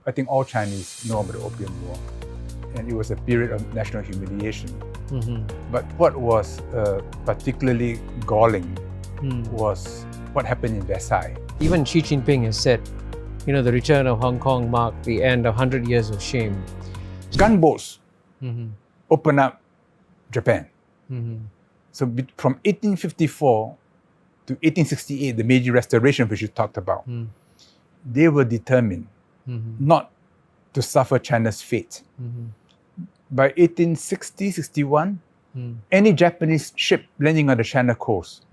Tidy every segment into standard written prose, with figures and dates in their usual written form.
I think all Chinese know about the Opium War, and it was a period of national humiliation. But what was particularly galling was what happened in Versailles. Even Xi Jinping has said, the return of Hong Kong marked the end of 100 years of shame. Gunboats opened up Japan. So from 1854 to 1868, the Meiji Restoration, which you talked about, they were determined not to suffer China's fate. By 1860-61, any Japanese ship landing on the China coast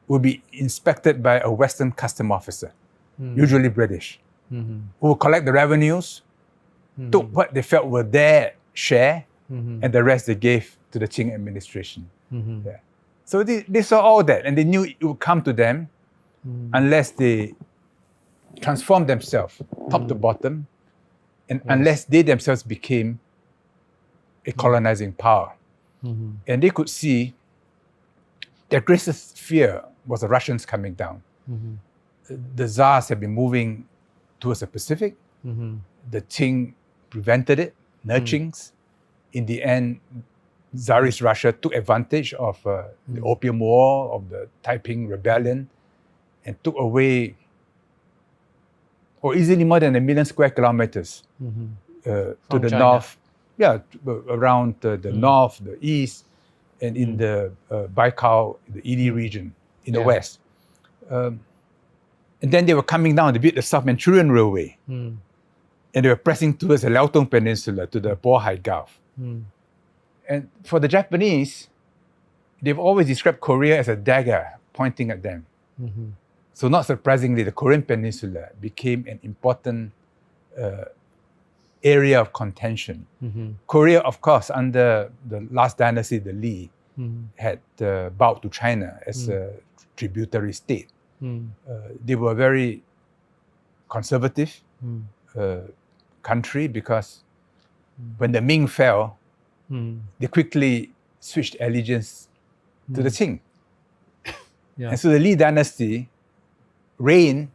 would be inspected by a Western custom officer, usually British, who would collect the revenues, took what they felt were their share, and the rest they gave to the Qing administration. Yeah. So they saw all that, and they knew it would come to them unless they transformed themselves top to bottom, and unless they themselves became a colonizing power. And they could see their greatest fear was the Russians coming down. The Tsars had been moving towards the Pacific. The Qing prevented it, Qings. In the end, Tsarist Russia took advantage of the Opium War, of the Taiping Rebellion, and took away easily more than 1 million square kilometers to the China. north, around the north, the east, and in the Baikal, the Ili region in the west. And then they were coming down to build the South Manchurian Railway. And they were pressing towards the Liaotong Peninsula, to the Bohai Gulf. And for the Japanese, they've always described Korea as a dagger pointing at them. So not surprisingly, the Korean Peninsula became an important area of contention. Korea, of course, under the last dynasty, the Li, had bowed to China as a tributary state. They were a very conservative country because when the Ming fell, they quickly switched allegiance to the Qing. And so the Li dynasty reigned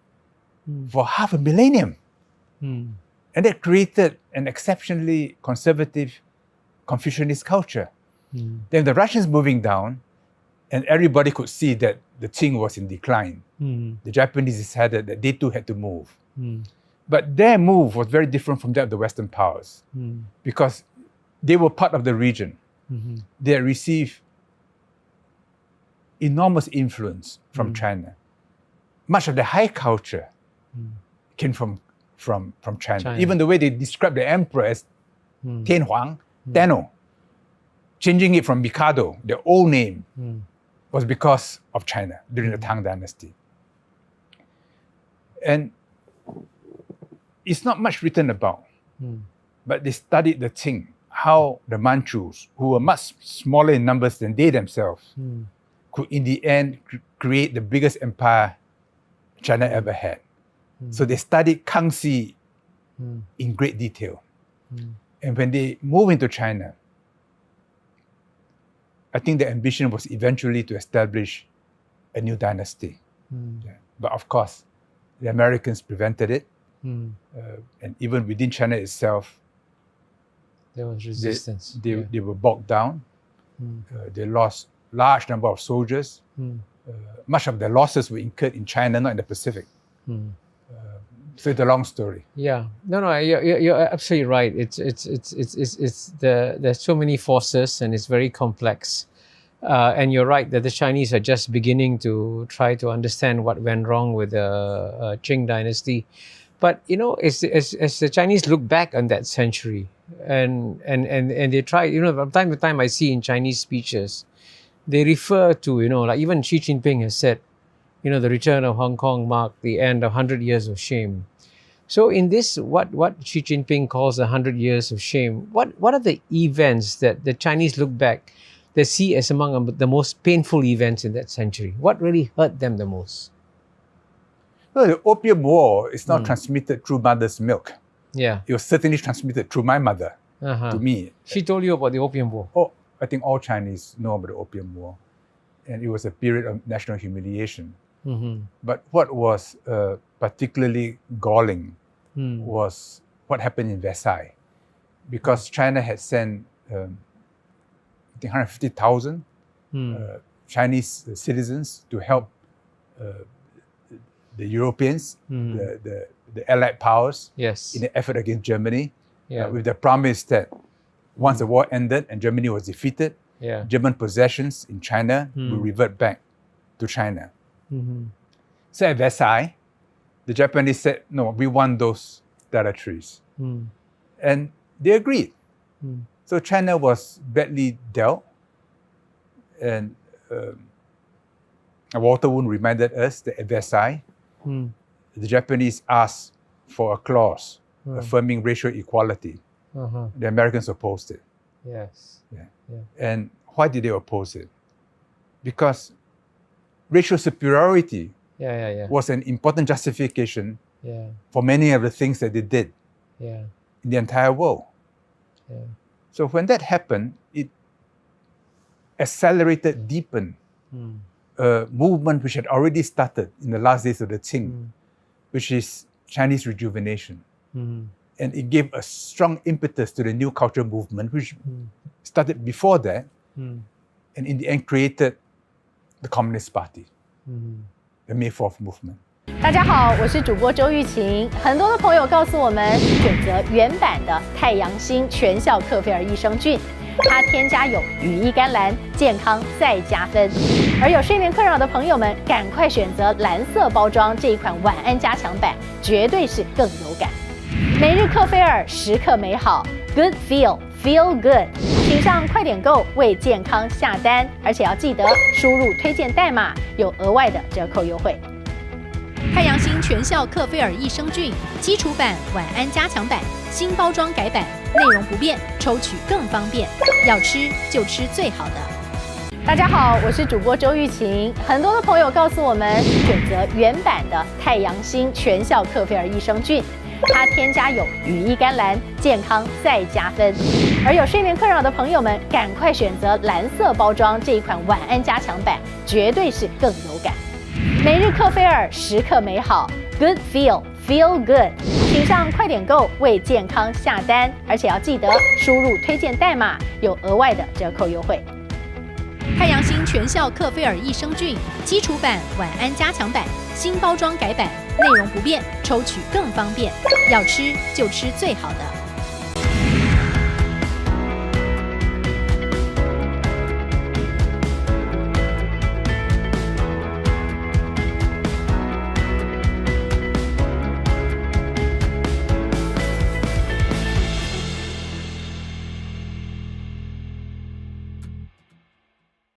for half a millennium. And that created an exceptionally conservative Confucianist culture. Then the Russians moving down, and everybody could see that the Qing was in decline. The Japanese decided that they too had to move. But their move was very different from that of the Western powers because they were part of the region. They had received enormous influence from China. Much of the high culture came from China. Even the way they described the emperor as Tian Huang, Tenno, changing it from Mikado, the old name, was because of China during the Tang Dynasty. And it's not much written about, but they studied the Qing, how the Manchus, who were much smaller in numbers than they themselves, could in the end create the biggest empire China ever had. So they studied Kangxi in great detail. And when they moved into China, I think the ambition was eventually to establish a new dynasty. But of course, the Americans prevented it. And even within China itself, there was resistance. They were bogged down. They lost large number of soldiers. Much of their losses were incurred in China, not in the Pacific. So it's a long story. Yeah, no, you're absolutely right. There's so many forces and it's very complex. And you're right that the Chinese are just beginning to try to understand what went wrong with the Qing dynasty. But as the Chinese look back on that century and they try, from time to time I see in Chinese speeches, they refer to, like even Xi Jinping has said, the return of Hong Kong marked the end of 100 years of shame. So in this, what Xi Jinping calls 100 years of shame, what are the events that the Chinese look back, they see as among the most painful events in that century? What really hurt them the most? Well, the Opium War is not transmitted through mother's milk. Yeah. It was certainly transmitted through my mother to me. She told you about the Opium War. Oh, I think all Chinese know about the Opium War. And it was a period of national humiliation. But what was particularly galling was what happened in Versailles, because China had sent I think 150,000 Chinese citizens to help the Europeans, the Allied powers, Yes. in the effort against Germany, Yeah. with the promise that once the war ended and Germany was defeated, Yeah. German possessions in China will revert back to China. So at Versailles, the Japanese said, no, we want those territories. And they agreed. So China was badly dealt. And Walter Woon reminded us that at Versailles, the Japanese asked for a clause affirming racial equality. The Americans opposed it. Yes. And why did they oppose it? Because racial superiority was an important justification for many of the things that they did in the entire world. So when that happened, it accelerated, deepened a movement which had already started in the last days of the Qing, which is Chinese rejuvenation. And it gave a strong impetus to the new cultural movement, which started before that, and in the end created the Communist Party, the May 4th movement. 大家好，我是主播周玉琴。很多的朋友告诉我们，选择原版的太阳星全效克菲尔益生菌，它添加有羽衣甘蓝，健康再加分。而有睡眠困扰的朋友们，赶快选择蓝色包装这一款晚安加强版，绝对是更有感。每日克菲尔，时刻美好 ，Good Feel Good， 请上快点购为健康下单，而且要记得输入推荐代码，有额外的折扣优惠。太阳星全效克菲尔益生菌基础版、晚安加强版新包装改版，内容不变，抽取更方便。要吃就吃最好的。大家好，我是主播周玉琴。很多的朋友告诉我们，选择原版的太阳星全效克菲尔益生菌，它添加有羽衣甘蓝，健康再加分。而有睡眠困扰的朋友们，赶快选择蓝色包装这一款晚安加强版，绝对是更有感。每日克菲尔，时刻美好 ，Good Feel Good， 请上快点购为健康下单，而且要记得输入推荐代码，有额外的折扣优惠。太阳星全效克菲尔益生菌基础版、晚安加强版新包装改版，内容不变，抽取更方便。要吃就吃最好的。